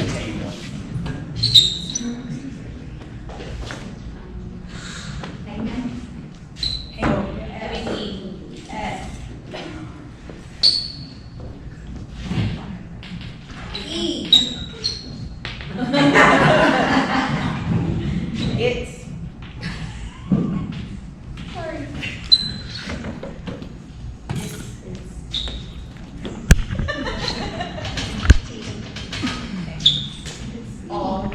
tell you one. It's. Sorry. All.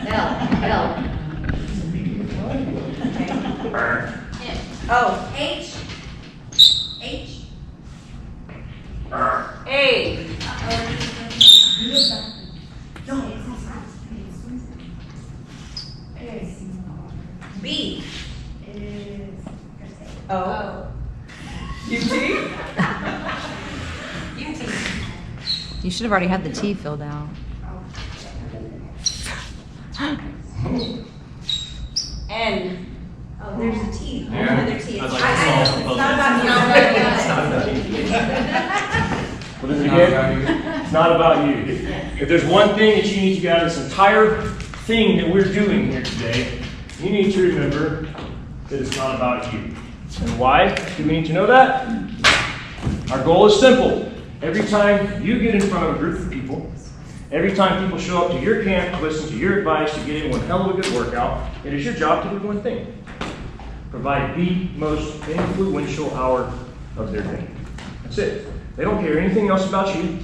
L. Oh. H. A. B. O. UT. You should have already had the T filled out. N. Oh, there's a T. Yeah. Another T. I'd It's like to solve the not about you. It's not about you. What is it again? It's not about you. If there's one thing that you need to get out of this entire thing that we're doing here today, you need to remember that it's not about you. And why do we need to know that? Our goal is simple. Every time you get in front of a group of people, every time people show up to your camp to listen to your advice to get in one hell of a good workout, it is your job to do one thing. Provide the most influential hour of their day. That's it. They don't care anything else about you.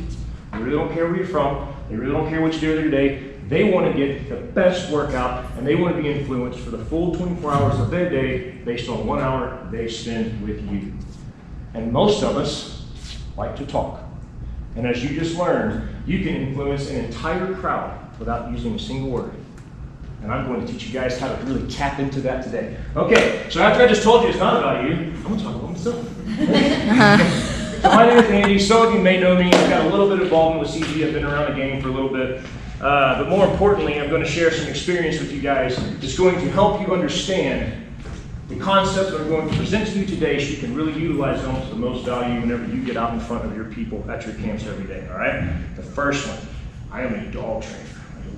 They really don't care where you're from. They really don't care what you do with your day. They want to get the best workout, and they want to be influenced for the full 24 hours of their day based on 1 hour they spend with you. And most of us like to talk. And as you just learned, you can influence an entire crowd without using a single word. And I'm going to teach you guys how to really tap into that today. Okay, so after I just told you it's not about you, I'm going to talk about myself. So my name is Andy. Some of you may know me. I've got a little bit of involvement with CG. I've been around the game for a little bit. But more importantly, I'm going to share some experience with you guys that's going to help you understand the concepts that I'm going to present to you today so you can really utilize them to the most value whenever you get out in front of your people at your camps every day, all right? The first one, I am a dog trainer.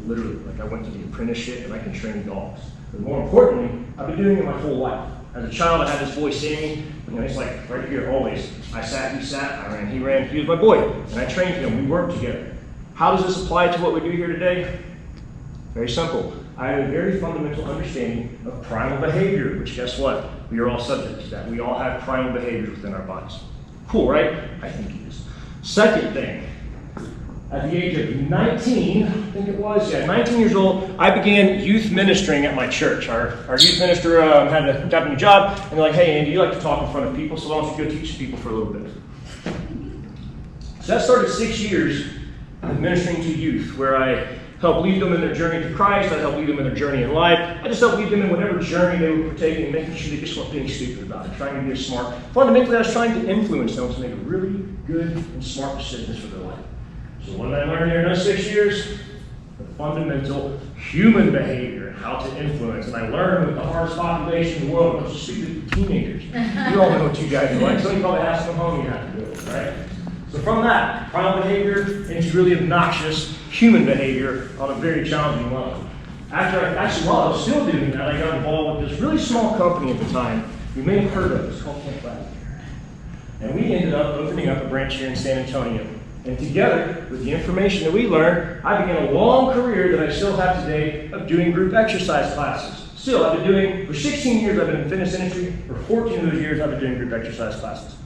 Literally, I went to the apprenticeship and I can train dogs. But more importantly, I've been doing it my whole life. As a child, I had this boy saying, it's like right here always. I sat, he sat, I ran, he ran. He was my boy, and I trained him. We worked together. How does this apply to what we do here today? Very simple. I have a very fundamental understanding of primal behavior, which guess what? We are all subject to that. We all have primal behaviors within our bodies. Cool, right? I think it is. Second thing, at the age of 19, I think it was, 19 years old, I began youth ministering at my church. Our youth minister had a new job, and they're like, hey, Andy, you like to talk in front of people, so why don't you go teach people for a little bit? So that started 6 years of ministering to youth, where I helped lead them in their journey to Christ. I helped lead them in their journey in life. I just helped lead them in whatever journey they were partaking in, making sure they just weren't being stupid about it, trying to be smart. Fundamentally, I was trying to influence them to make really good and smart decisions for their life. So what did I learn here in those 6 years? The fundamental human behavior and how to influence. And I learned with the hardest population in the world, a bunch of stupid teenagers. You all know what you guys are like. Some of you probably have some at home you have to do it, right? So from that, primal behavior into really obnoxious human behavior on a very challenging level. While I was still doing that, I got involved with this really small company at the time. You may have heard of it. It's called Gladiator. And we ended up opening up a branch here in San Antonio. And together, with the information that we learned, I began a long career that I still have today of doing group exercise classes. Still, I've been doing, for 16 years, I've been in fitness industry. For 14 of those years, I've been doing group exercise classes.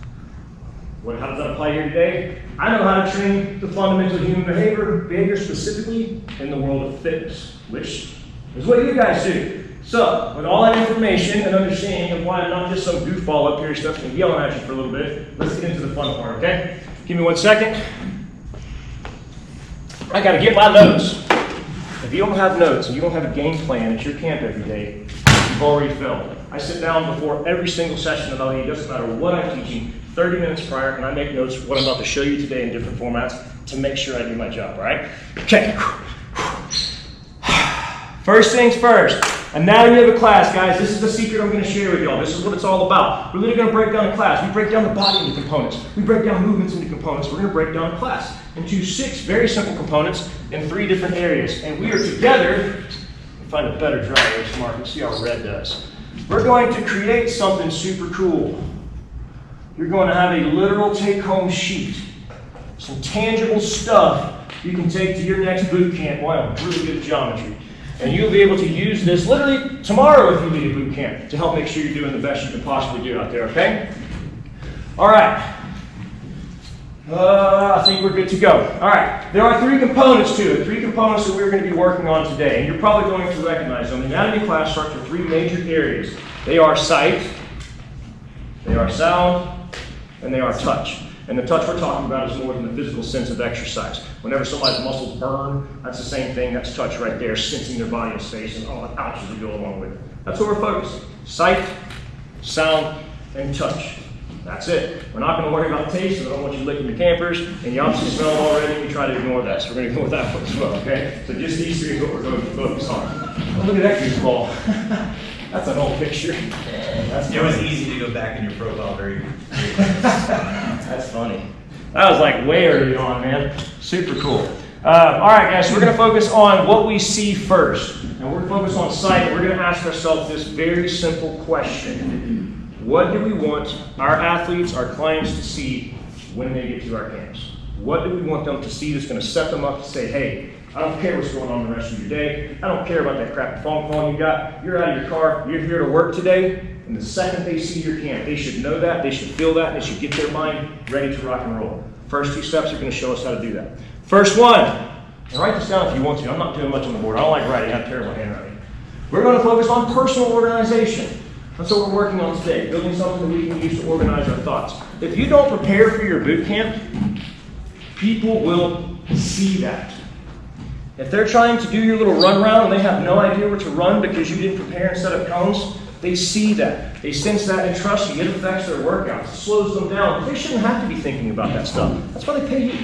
How does that apply here today? I know how to train the fundamental human behavior specifically in the world of fitness, which is what you guys do. So, with all that information and understanding of why I'm not just some goofball up here stuff and yelling at you for a little bit, let's get into the fun part, okay? Give me 1 second. I gotta get my notes. If you don't have notes and you don't have a game plan at your camp every day, you've already failed. I sit down before every single session of LE, doesn't matter what I'm teaching, 30 minutes prior, and I make notes what I'm about to show you today in different formats to make sure I do my job, all right? Okay. First things first, And now you have a class, guys. This is the secret I'm going to share with y'all. This is what it's all about. We're literally going to break down a class. We break down the body into components. We break down movements into components. We're going to break down a class into 6 very simple components in 3 different areas. And we are together, find a better dry erase mark. Let's see how red does. We're going to create something super cool. You're going to have a literal take-home sheet. Some tangible stuff you can take to your next boot camp. Boy, I'm really good at geometry. And you'll be able to use this literally tomorrow if you lead a boot camp to help make sure you're doing the best you can possibly do out there, okay? All right. I think we're good to go. All right. There are 3 components to it, 3 components that we're going to be working on today. And you're probably going to recognize them. The anatomy class starts with 3 major areas. They are sight, they are sound, and they are touch. And the touch we're talking about is more than the physical sense of exercise. Whenever somebody's muscles burn, that's the same thing. That's touch right there, sensing their body and space, and all the ouches that go along with it. That's what we're focusing. Sight, sound, and touch. That's it. We're not going to worry about taste, so I don't want you licking your campers, and you obviously smell it already, and you try to ignore that. So we're going to ignore that one as well, okay? So just these 3 is what we're going to focus on. Oh, look at that goofball. That's an old picture. It was easy to go back in your profile very That's funny. That was like way early on, man. Super cool. All right, guys, so we're going to focus on what we see first. And we're going to focus on sight. We're going to ask ourselves this very simple question. What do we want our athletes, our clients to see when they get to our camps? What do we want them to see that's going to set them up to say, hey, I don't care what's going on the rest of your day. I don't care about that crappy phone call you got. You're out of your car. You're here to work today. And the second they see your camp, they should know that. They should feel that. They should get their mind ready to rock and roll. First 2 steps are going to show us how to do that. First one, and write this down if you want to. I'm not doing much on the board. I don't like writing. I have terrible handwriting. We're going to focus on personal organization. That's what we're working on today, building something that we can use to organize our thoughts. If you don't prepare for your boot camp, people will see that. If they're trying to do your little run round and they have no idea where to run because you didn't prepare and set up cones, they see that. They sense that and trust you. It affects their workouts. It slows them down. They shouldn't have to be thinking about that stuff. That's why they pay you.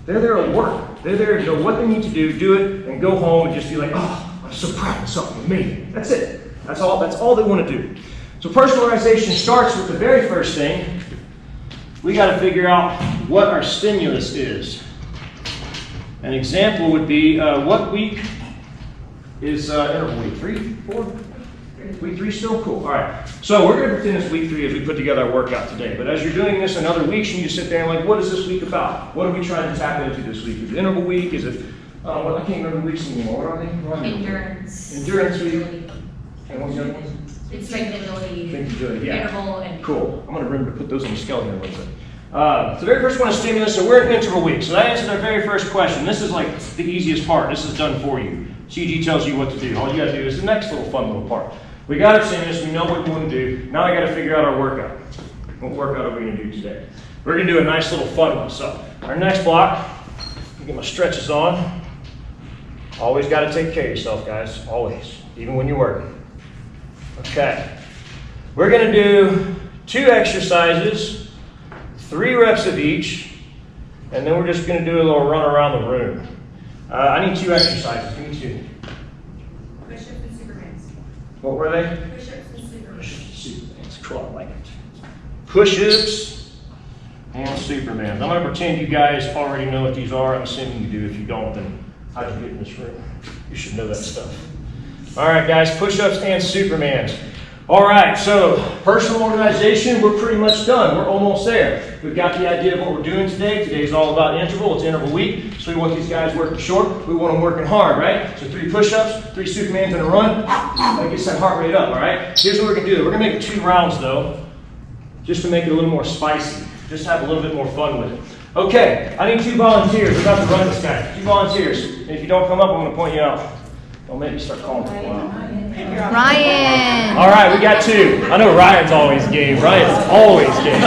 They're there to work. They're there to know what they need to do it, and go home and just be like, oh, I'm so proud of something with me. That's it. That's all they want to do. So personal organization starts with the very first thing. We got to figure out what our stimulus is. An example would be, what week is interval week? 3, 4? Week 3 still? Cool. All right. So we're going to pretend it's week 3 as we put together our workout today. But as you're doing this in other weeks, you need to sit there and like, what is this week about? What are we trying to tap into this week? Is it interval week? Is it, I can't remember the weeks anymore. What are they? Endurance. Endurance week. And what's the other one? It's strength and agility. Strength and agility, yeah. Interval and Cool. I'm going to remember to put those on the scale here a little bit. So the very first one is stimulus, so we're in interval week. So that answers our very first question. This is like the easiest part. This is done for you. CG tells you what to do. All you got to do is the next little fun little part. We got our stimulus, we know what we want to do. Now I got to figure out our workout. What workout are we going to do today? We're going to do a nice little fun one. So our next block, get my stretches on. Always got to take care of yourself, guys. Always. Even when you're working. Okay. We're going to do 2 exercises, 3 reps of each, and then we're just going to do a little run around the room. I need 2 exercises. Give me 2. push-ups and supermans. What were they? Push-ups and supermans. Push-ups and Supermans. Cool, I like it. Push-ups and Supermans. I'm going to pretend you guys already know what these are. I'm assuming you do. If you don't, then how'd you get in this room? You should know that stuff. All right, guys, push-ups and Supermans. All right, so personal organization, we're pretty much done. We're almost there. We've got the idea of what we're doing today. Today's all about interval. It's interval week, so we want these guys working short. We want them working hard, right? So 3 push-ups, 3 Supermans and a run. That gets that heart rate up, all right? Here's what we're going to do. We're going to make it 2 rounds, though, just to make it a little more spicy. Just have a little bit more fun with it. Okay, I need 2 volunteers. We're about to run this guy. 2 volunteers. And if you don't come up, I'm going to point you out. Don't make me start calling people out. Ryan. All right, we got 2. I know Ryan's always game. Ryan's always game.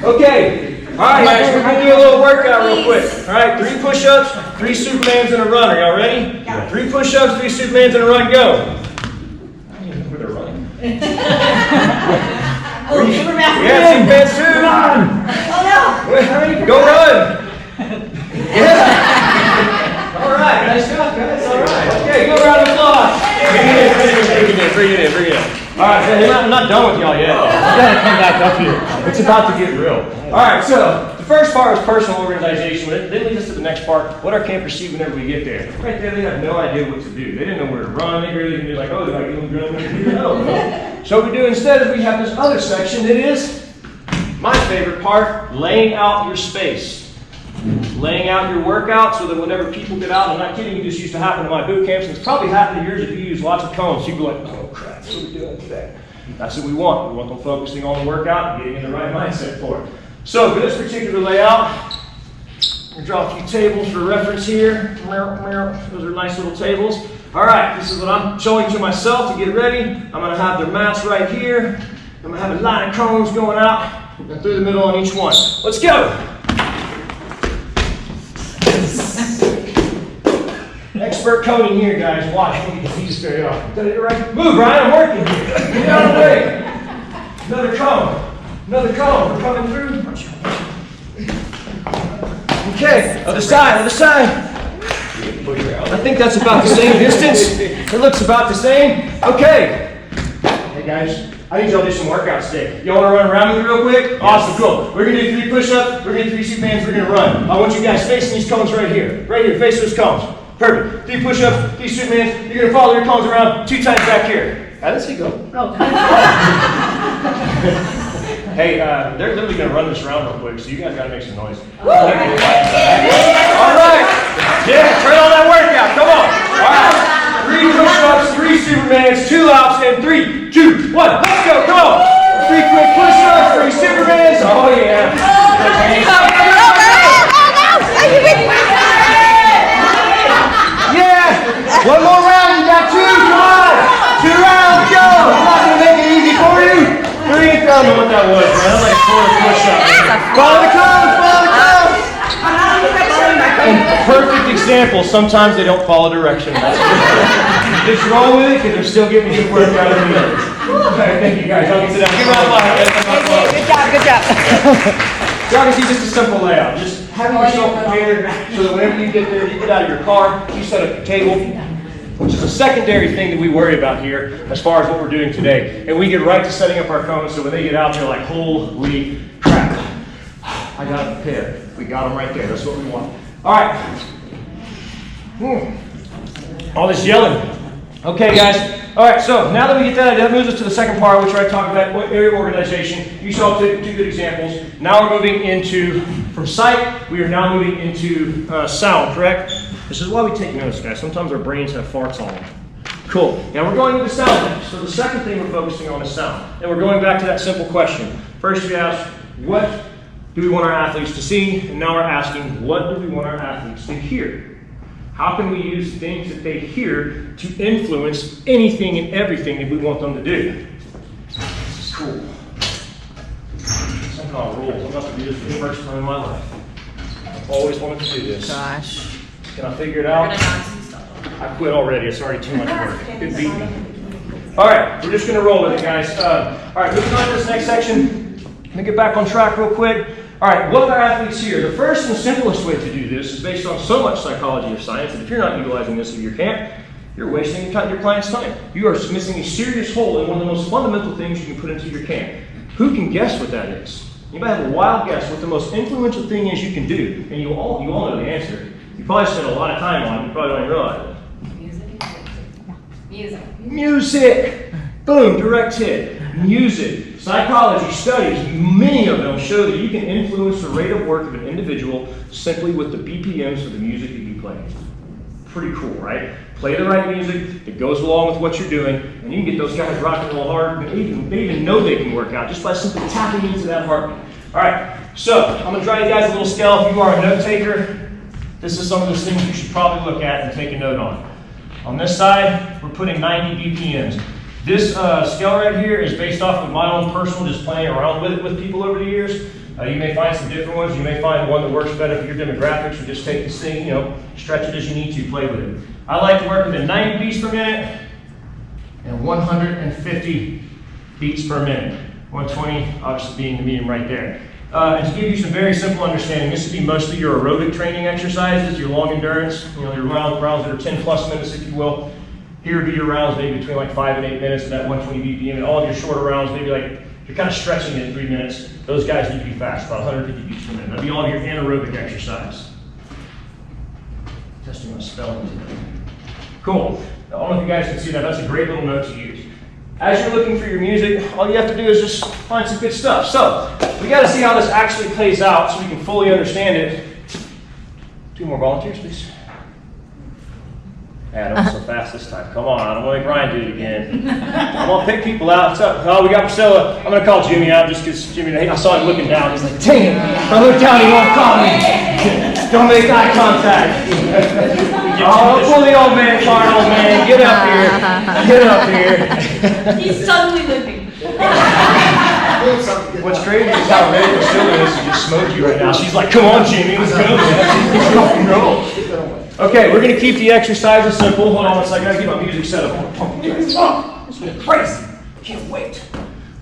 Okay. All right, guys, we're going to do a little workout real quick. All right, 3 push-ups, 3 Supermans, and a run. Are y'all ready? Yeah. 3 push-ups, 3 Supermans, and a run. Go. I don't even know where they're running. Oh, Superman. Yeah, Supermans too. Run. Oh, no. Go run. Yeah. All right, nice job, guys. All right. Okay, go around the floor. bring it in, bring it in. All right, hey, I'm not done with y'all yet. You gotta come back up here. It's about to get real. All right, so the first part was personal organization. Then leads us to the next part. What our campers see whenever we get there. Right there, they have no idea what to do. They didn't know where to run. They really didn't be like, oh, did I give them drum? No. So what we do instead is we have this other section that is my favorite part, laying out your space. Laying out your workout so that whenever people get out, I'm not kidding you, this used to happen in my boot camps, and it's probably happened to yours if you use lots of cones. You'd be like, oh crap, what are we doing today? That's what we want. We want them focusing on the workout and getting in the right mindset for it. So for this particular layout, I'm going to draw a few tables for reference here. Those are nice little tables. All right, this is what I'm showing to myself to get ready. I'm going to have their mats right here. I'm going to have a line of cones going out and through the middle on each one. Let's go. Expert coding here, guys. Watch. Don't get to see this very often. Did I get it right? Move, Ryan. I'm working here. Get out of the way. Another cone. Another cone. We're coming through. Okay. Other side. Other side. I think that's about the same distance. It looks about the same. Okay. Hey, guys. I need y'all to do some workouts today. Y'all want to run around with me real quick? Awesome, cool. We're going to do 3 push-ups. We're going to do 3 Supermans. We're going to run. I want you guys facing these cones right here. Right here. Face those cones. Perfect. 3 push-ups, 3 Supermans. You're going to follow your cones around 2 times back here. Let's see go. Hey, they're literally going to run this around real quick, so you guys got to make some noise. All right. Yeah, turn on that workout. Come on. All right. 3 push-ups, 3 Supermans, 2 laps, and 3, 2, 1. Let's go. Come on. 3 quick push-ups, 3 Supermans. Oh, yeah. Yeah. One more round. You got 2. Come on. 2 rounds. Go. I'm not going to make it easy for you. 3. I don't know what that was, man. I'm like 4 push-ups. Follow the cones. Follow the cones. And perfect example, sometimes they don't follow direction. Just roll with it because they're still getting a good workout in the minutes. Okay, thank you guys. I'll get to that. Give a round of applause. Good job. So obviously just a simple layout. Just having yourself prepared so that whenever you get there, you get out of your car, you set up your table, which is a secondary thing that we worry about here as far as what we're doing today. And we get right to setting up our cones so when they get out, they're like, holy crap. I got them prepared. We got them right there. That's what we want. All right. All this yelling. Okay, guys. All right, so now that we get that moves us to the second part, which I talk about area organization. You saw 2 good examples. Now we're moving into, from sight, we are now moving into sound, correct? This is why we take notes, guys. Sometimes our brains have farts on them. Cool. Now we're going into sound next. So the second thing we're focusing on is sound. And we're going back to that simple question. First we asked, what do we want our athletes to see? And now we're asking, what do we want our athletes to hear? How can we use things that they hear to influence anything and everything that we want them to do? This is cool. Somehow it rolls. I'm about to do this for the first time in my life. I've always wanted to do this. Gosh. Can I figure it out? I quit already. It's already too much work. It beat me. All right, we're just going to roll with it, guys. All right, moving on to this next section. Let me get back on track real quick. All right, what are athletes here? The first and simplest way to do this is based on so much psychology of science that if you're not utilizing this in your camp, you're wasting your client's time. You are missing a serious hole in one of the most fundamental things you can put into your camp. Who can guess what that is? Anybody have a wild guess what the most influential thing is you can do? And you all know the answer. You probably spend a lot of time on it. You probably don't even realize it. Music. Boom, direct hit. Music. Psychology studies, many of them show that you can influence the rate of work of an individual simply with the BPMs of the music that you play. Pretty cool, right? Play the right music that goes along with what you're doing, and you can get those guys rocking real hard. They even know they can work out just by simply tapping into that heartbeat. All right, so I'm going to draw you guys a little scale. If you are a note taker, this is some of those things you should probably look at and take a note on. On this side, we're putting 90 BPMs. This scale right here is based off of my own personal just playing around with it with people over the years. You may find some different ones. You may find one that works better for your demographics, or just take this thing, stretch it as you need to, play with it. I like to work with 90 beats per minute and 150 beats per minute. 120 obviously being the medium right there. And to give you some very simple understanding, this would be mostly your aerobic training exercises, your long endurance, your rounds that are 10 plus minutes, if you will. Here would be your rounds maybe between like 5 and 8 minutes at that 120 BPM, and all of your shorter rounds maybe like you're kind of stretching it in 3 minutes. Those guys need to be fast, about 150 beats per minute. That'd be all of your anaerobic exercise. Testing my spelling today. Cool. Now, I don't know if you guys can see that. That's a great little note to use. As you're looking for your music, all you have to do is just find some good stuff. So, we got to see how this actually plays out so we can fully understand it. 2 more volunteers, please. Adam, so fast this time. Come on, I don't want to grind do it again. I'm going to pick people out. What's up? Oh, we got Priscilla. I'm going to call Jimmy out just because Jimmy, I saw him looking down. He's like, dang, I look down, he won't call me. Don't make eye contact. Oh, pull the old man card, old man. Get up here. Get up here. He's suddenly limping. What's crazy is how ready Priscilla is to just smoke you right now. She's like, come on, Jimmy, let's go, man. Rock and roll. Okay, we're going to keep the exercises simple. Hold on one second. I got to get my music set up. It's been crazy. Can't wait.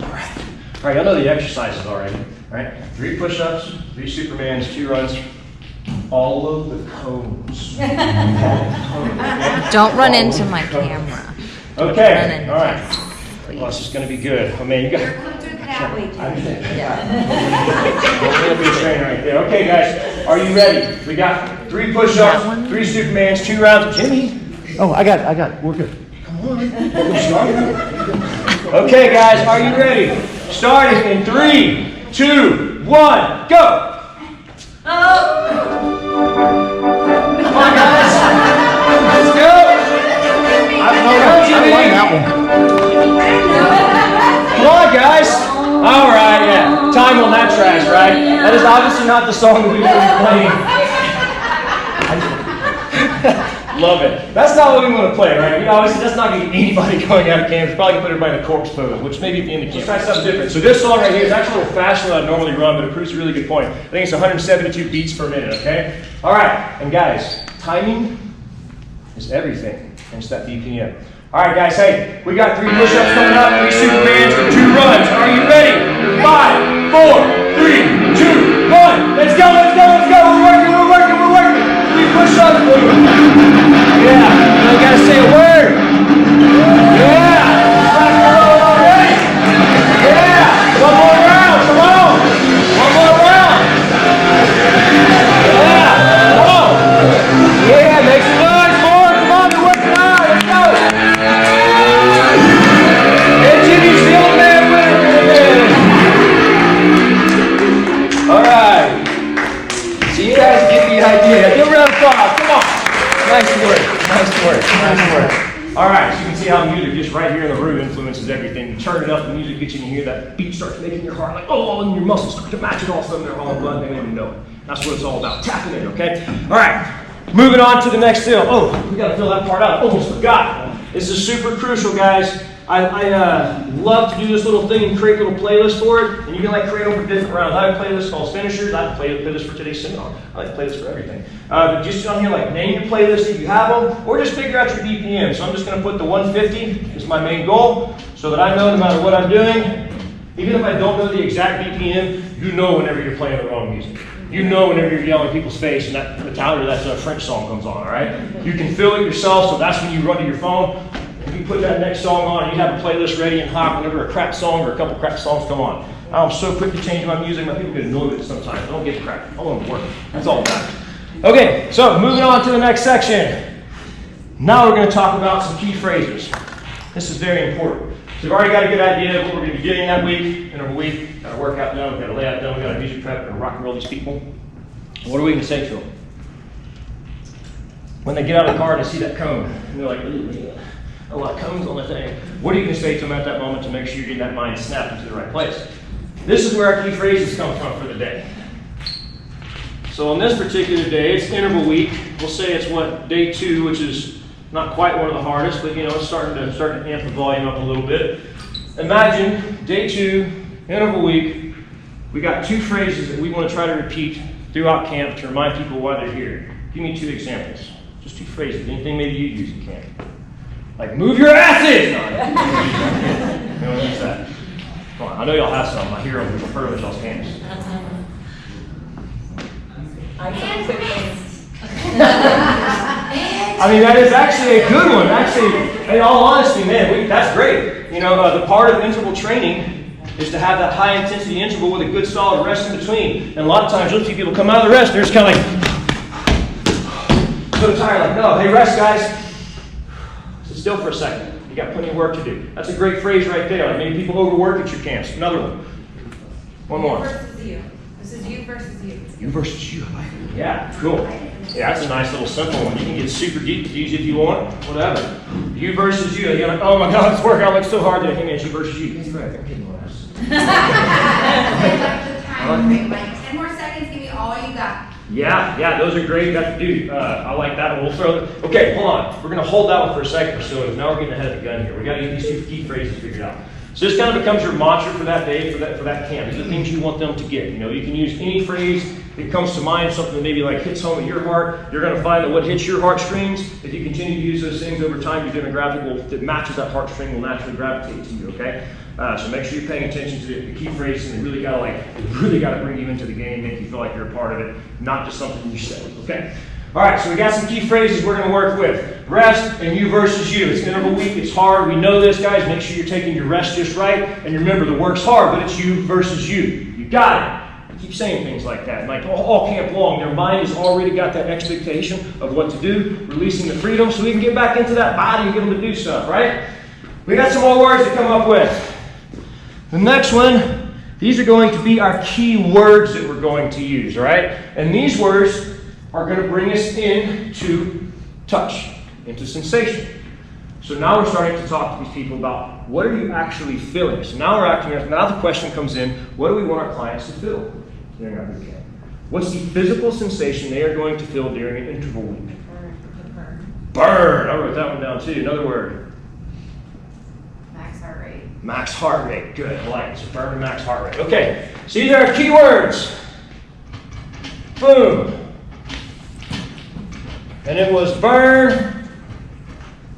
All right. All right, y'all know the exercises already. All right. 3 push-ups, 3 Supermans, 2 runs. All of the cones. Don't run into my camera. Okay. All right. Well, this is going to be good. Oh, man, you got You're coming through that way, too. Yeah. Okay, guys, are you ready? We got 3 push-ups, 3 Supermans, 2 rounds. Jimmy. Oh, I got. We're good. Come on. Okay, guys, are you ready? Starting in 3, 2, 1, go. Oh! Come on, guys. Let's go. I won that one. Come on, guys. All right, yeah. Time on that trash, right? That is obviously not the song that we were playing. Love it. That's not what we want to play, right? We obviously, that's not going to get anybody going out of camp. It's probably going to put everybody in the corpse pose, which maybe at the end of camp. Let's try something different. So this song right here is actually a little faster than I normally run, but it proves a really good point. I think it's 172 beats per minute, okay? All right, and guys, timing is everything. Hence that BPM. All right, guys, hey, we got 3 push-ups coming up, 3 Supermans, and 2 runs. Are you ready? 5, 4, 3, 2, 1. Let's go, let's go, let's go. We're working. 3 push-ups. Yeah, you gotta say a word. Yeah, rock and roll already. Yeah, 1 more round, come on. 1 more round. Yeah, come on. Yeah, make some noise, more. Come on, we're working hard. Let's go. Hey, Jimmy's the old man winner. All right. So you guys get the idea. Give a round of applause. Come on. Nice work. All right, so you can see how music just right here in the room influences everything. You turn it up, the music gets you in here, that beat starts making your heart like, oh, and your muscles start to match it all of a sudden. They're all in blood, they don't even know it. That's what it's all about, tapping in, okay? All right, moving on to the next fill. Oh, we gotta fill that part out. Almost forgot. This is super crucial, guys. I love to do this little thing and create little playlists for it, and you can like create over different rounds. I have a playlist called Finishers. I have a playlist for today's seminar. I like playlists for everything. But just on here, like name your playlist if you have them, or just figure out your BPM. So I'm just going to put the 150 as my main goal, so that I know no matter what I'm doing, even if I don't know the exact BPM, you know whenever you're playing the wrong music. You know whenever you're yelling in people's face and that Italian or that French song comes on, all right? You can feel it yourself, so that's when you run to your phone. If you put that next song on, you have a playlist ready and hot whenever a crap song or a couple crap songs come on. I'm so quick to change my music, my people get annoyed with it sometimes. I don't give a crap. I want to work. That's all that matters. Okay, so moving on to the next section. Now we're going to talk about some key phrases. This is very important. So we've already got a good idea of what we're going to be doing that week, interval week. Got a workout done, we've got a layout done, we've got a music prep, we're going to rock and roll these people. What are we going to say to them? When they get out of the car and they see that cone, and they're like, ooh, a lot of cones on the thing. What are you going to say to them at that moment to make sure you're getting that mind snapped into the right place? This is where our key phrases come from for the day. So on this particular day, it's interval week. We'll say it's day 2, which is not quite one of the hardest, but you know, it's starting to amp the volume up a little bit. Imagine day 2, interval week. We got 2 phrases that we want to try to repeat throughout camp to remind people why they're here. Give me 2 examples. Just 2 phrases. Anything maybe you use in camp. Like, move your asses! No, don't use that. Come on, I know y'all have some. I hear them. I've heard them with y'all's hands. I mean, that is actually a good one. Actually, in all honesty, man, that's great. You know, the part of interval training is to have that high intensity interval with a good solid rest in between. And a lot of times you'll see people come out of the rest, they're just kind of like, so tired, like, no, hey, rest, guys. Sit still for a second. You got plenty of work to do. That's a great phrase right there. Like many people overwork at your camps. Another one. One more. Versus you. This is you versus you. You versus you. I like it. Yeah, cool. Yeah, that's a nice little simple one. You can get super deep with these if you want. Whatever. You versus you. You're like, oh my God, this workout looks so hard today. Hey man, it's you versus you. That's right. I'm kidding. Like 10 more seconds, give me all you got. Yeah, those are great. Dude, I like that one. We'll throw it. Okay, hold on. We're going to hold that one for a second or so. Now we're getting ahead of the gun here. We got to get these two key phrases figured out. So this kind of becomes your mantra for that day, for that camp. These are the things you want them to get. You know, you can use any phrase that comes to mind, something that maybe like hits home at your heart. You're going to find that what hits your heartstrings, if you continue to use those things over time, your demographic that matches that heartstring will naturally gravitate to you. Okay. So make sure you're paying attention to the key phrases, and they really got to bring you into the game, make you feel like you're a part of it, not just something you say. Okay. All right, so we got some key phrases we're going to work with. Rest and you versus you. It's interval week. It's hard. We know this, guys. Make sure you're taking your rest just right. And remember, the work's hard, but it's you versus you. You got it. I keep saying things like that. Like all camp long, their mind has already got that expectation of what to do, releasing the freedom so we can get back into that body and get them to do stuff, right? We got some more words to come up with. The next one, these are going to be our key words that we're going to use, all right? And these words are going to bring us into touch, into sensation. So now we're starting to talk to these people about what are you actually feeling? So now now the question comes in, what do we want our clients to feel during our boot camp? What's the physical sensation they are going to feel during an interval week? Burn. I wrote that one down too. Another word. Max heart rate. Max heart rate. Good. I like it. So burn and max heart rate. Okay. So these are our key words. Boom. And it was burn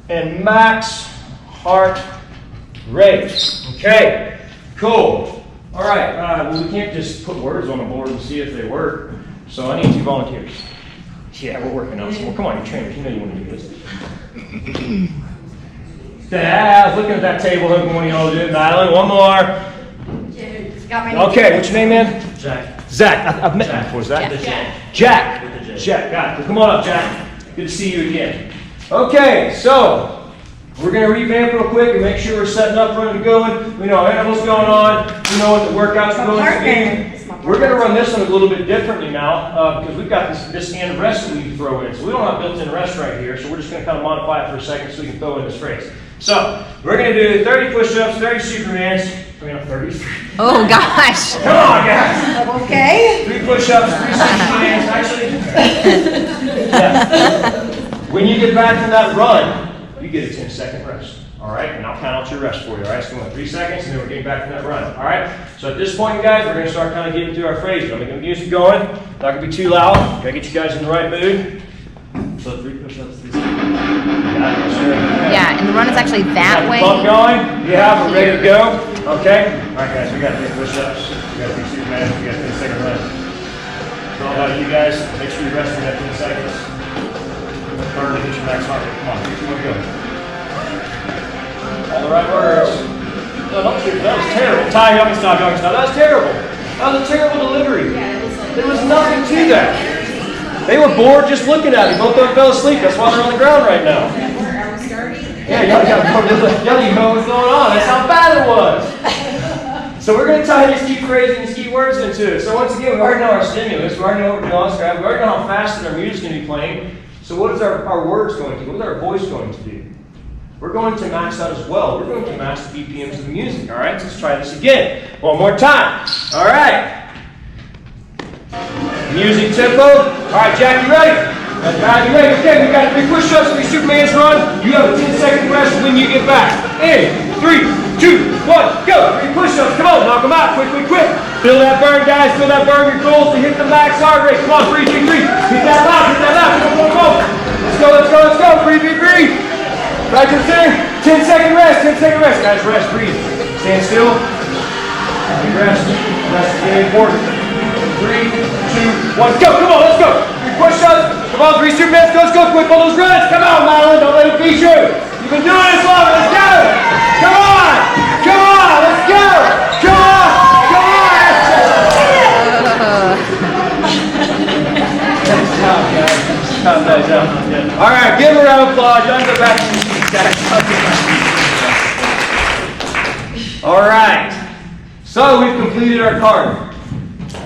and max heart rate. Okay, cool. All right, well, we can't just put words on the board and see if they work. So I need 2 volunteers. Yeah, we're working on some more. Come on, you trainers, you know you want to do this. I was looking at that table, hoping one of y'all would do it. Madeline, one more. Okay, what's your name, man? Jack. Zach. I've met you before, Zach. Jack. Jack, got it. Come on up, Jack. Good to see you again. Okay, so we're going to revamp real quick and make sure we're setting up, running, going. We know our interval's going on. We know what the workout's going to be. We're going to run this one a little bit differently now because we've got this and rest that we can throw in. So we don't have built-in rest right here, so we're just going to kind of modify it for a second so we can throw in this phrase. So we're going to do 30 push-ups, 30 Supermans. 30. Oh gosh. Come on, guys. Okay. 3 push-ups, 3 Supermans. Actually, yeah. When you get back from that run, you get a 10-second rest. All right, and I'll count out your rest for you. All right, so 3 seconds, and then we're getting back from that run. All right. So at this point, guys, we're going to start kind of getting through our phrases. I'm going to get the music going. Not going to be too loud. Got to get you guys in the right mood. So 3 push-ups, 3 seconds. Yeah, and the run is actually that way. Pump going? Yeah, we're ready to go. Okay. All right, guys, we got 3 push-ups. We got 3 Supermans. We got 10-second run. It's all about you guys. Make sure you're resting that 10 seconds. Burn to hit your max heart rate. Come on, 3, 2, 1, go. All the right words. No, don't shoot. That was terrible. Ty, young stop. That was terrible. That was a terrible delivery. There was nothing to that. They were bored just looking at me. Both of them fell asleep. That's why they're on the ground right now. Are we starting? Yeah, y'all you know what's going on. That's how bad it was. So we're going to tie these key phrases and these key words into it. So once again, we already know our stimulus. We already know what we're doing. We already know how fast that our music's going to be playing. So what is our words going to do? What is our voice going to do? We're going to max out as well. We're going to match the BPMs of the music. All right, so let's try this again. One more time. All right. Music tempo. All right, Jack, you ready? You ready? Okay, we got 3 push-ups, 3 Supermans run. You have a 10-second rest when you get back. In 3, 2, 1, go. 3 push-ups. Come on, knock them out. Quick. Feel that burn, guys. Feel that burn. Your goals to hit the max heart rate. Come on, 3, 2, 3. Hit that loud. Go. Let's go. Breathe. Right to the center. 10-second rest. Guys, rest, breathe. Stand still. Rest. Rest is very important. 3, 2, 1, go. Come on, let's go. 3 push-ups. Come on, grease your pants, coach, go quick on those runs. Come on, Madeline, don't let it beat you. You've been doing this long, let's go. Come on, let's go. Come on. Nice job. All right, give her a round of applause. Y'all go back to your seats, guys. All right, so we've completed our card.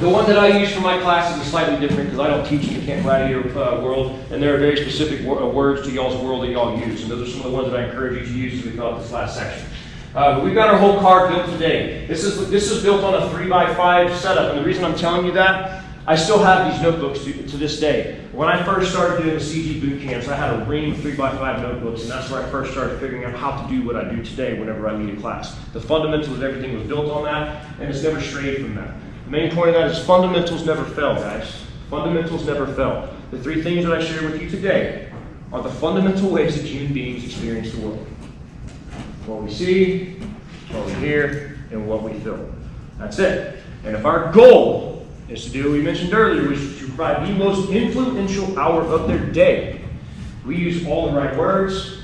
The one that I use for my classes is slightly different because I don't teach in the Camp Gladiator world, and there are very specific words to y'all's world that y'all use, and those are some of the ones that I encourage you to use as we go up this last section. But we've got our whole card built today. This is built on a 3x5 setup, and the reason I'm telling you that, I still have these notebooks to this day. When I first started doing the CG boot camps, I had a ream of 3x5 notebooks, and that's where I first started figuring out how to do what I do today whenever I lead a class. The fundamentals of everything was built on that, and it's never strayed from that. The main point of that is fundamentals never fail, guys. Fundamentals never fail. The three things that I share with you today are the fundamental ways that human beings experience the world. What we see, what we hear, and what we feel. That's it. And if our goal is to do what we mentioned earlier, which is to provide the most influential hour of their day, we use all the right words,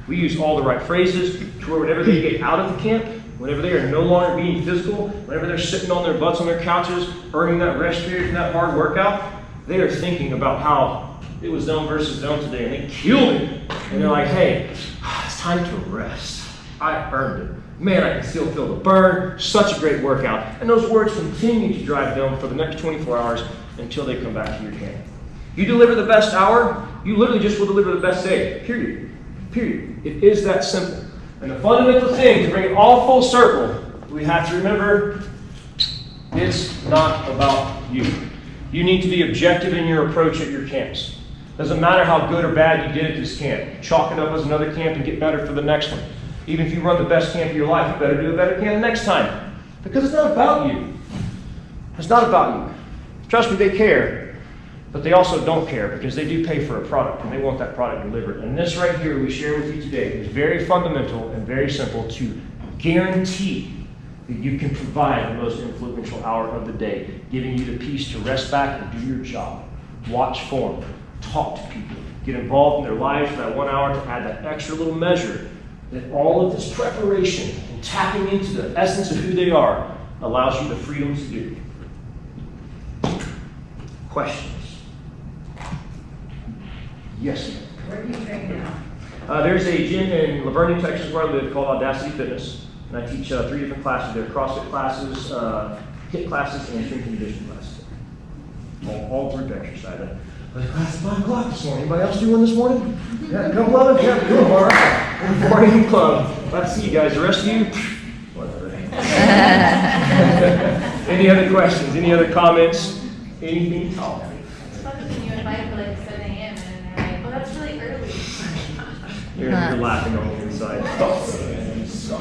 we use all the right phrases, to where whenever they get out of the camp, whenever they are no longer being physical, whenever they're sitting on their butts on their couches, earning that rest period from that hard workout, they are thinking about how it was them versus them today, and they killed it. And they're like, hey, it's time to rest. I earned it. Man, I can still feel the burn. Such a great workout. And those words continue to drive them for the next 24 hours until they come back to your camp. You deliver the best hour, you literally just will deliver the best day. Period. Period. It is that simple. And the fundamental thing, to bring it all full circle, we have to remember, it's not about you. You need to be objective in your approach at your camps. Doesn't matter how good or bad you did at this camp. Chalk it up as another camp and get better for the next one. Even if you run the best camp of your life, you better do a better camp next time. Because it's not about you. It's not about you. Trust me, they care. But they also don't care because they do pay for a product and they want that product delivered. And this right here we share with you today is very fundamental and very simple to guarantee that you can provide the most influential hour of the day, giving you the peace to rest back and do your job. Watch form, talk to people, get involved in their lives for that 1 hour to add that extra little measure that all of this preparation and tapping into the essence of who they are allows you the freedom to do. Questions? Yes, ma'am. Where do you train now? There's a gym in Lavergne, Texas, where I live called Audacity Fitness. And I teach 3 different classes there, CrossFit classes, HIIT classes, and strength and conditioning classes. All group exercise. I was class at 5 o'clock this morning. Anybody else do one this morning? Yeah, a couple of them? Yeah, do them, all right. Morning club. Let's see you guys. The rest of you? Whatever. Any other questions? Any other comments? Anything at all? It's fun when you invite for like 7 a.m. and they're like, oh, that's really early. You're laughing on the inside. I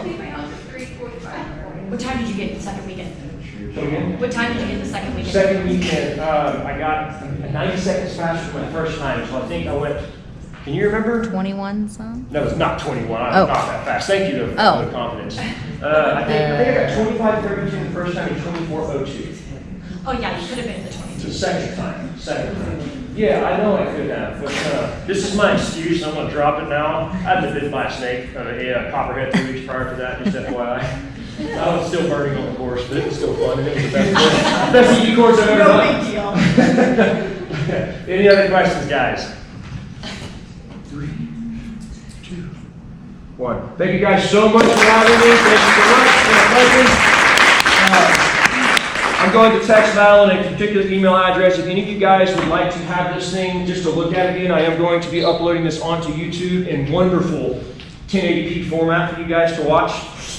think my house is 3:45. What time did you get the second weekend? Come again? What time did you get the second weekend? Second weekend, I got 90 seconds faster than my first time, so I think I went, can you remember? 21 some? No, it's not 21, I'm Oh. not that fast. Thank you though for Oh. the confidence. I think I got 25:32 the first time and 24:02. Oh yeah, you could have been the 20. It's the second time. Yeah, I know I could have, but this is my excuse. I'm going to drop it now. I had been bitten by a snake, a copperhead 3 weeks prior to that, just FYI. I was still burning on the course, but it was still fun. And it was the best CE course I've ever done. No big deal. Any other questions, guys? 3, 2, 1. Thank you guys so much for having me. Thank you so much. It's been a pleasure. I'm going to text Val a particular email address. If any of you guys would like to have this thing just to look at again, I am going to be uploading this onto YouTube in wonderful 1080p format for you guys to watch.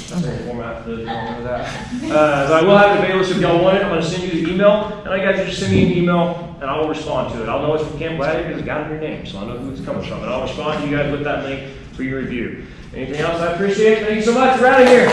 That's a format for that. But I will have it available, so if y'all want it, I'm going to send you the email, and I got you just send me an email, and I will respond to it. I'll know it's from Camp Gladiator because it's got your name, so I know who it's coming from, and I'll respond to you guys with that link for your review. Anything else? I appreciate it. Thank you so much. We're out of here.